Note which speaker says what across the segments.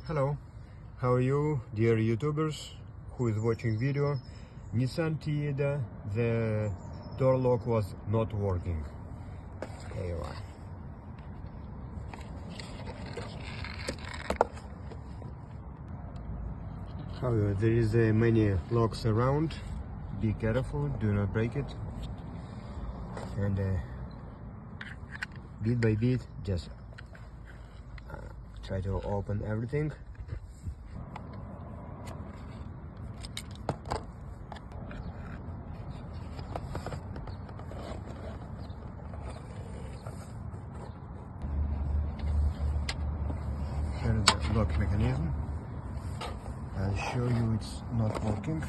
Speaker 1: Hello, how are you, dear YouTubers who is watching video? Nissan Tiida, the door lock was not working. Here you are. However, there is many locks around. Be careful, do not break it. And bit by bit, just try to open everything. Here is the lock mechanism. I'll show you it's not working.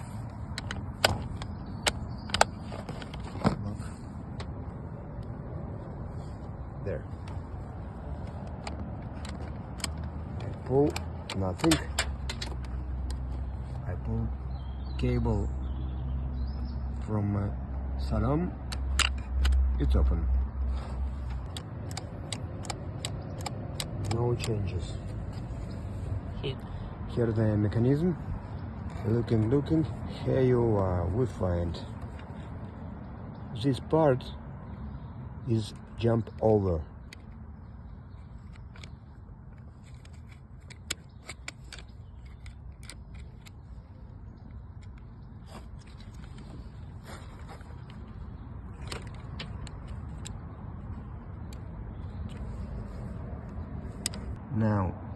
Speaker 1: Look. There. I pull, nothing. I pull cable from salon, it's open. No changes. Here the mechanism. Looking, here you are. We find this part is jump over.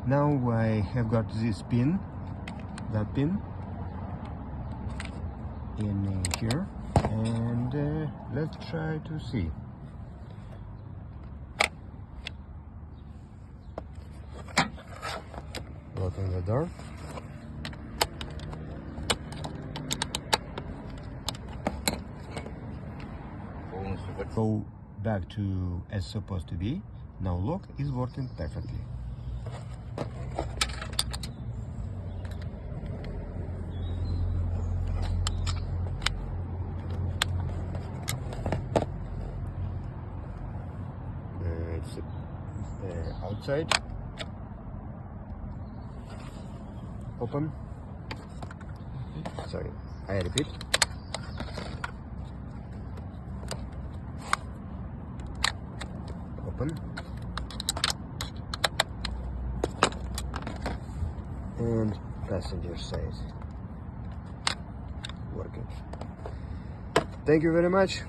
Speaker 1: Now I have got this pin, that pin in here, and let's try to see. Open the door. Go back to as supposed to be. Now lock is working perfectly. Outside, open, sorry, I repeat, open, and passenger side, working. Thank you very much.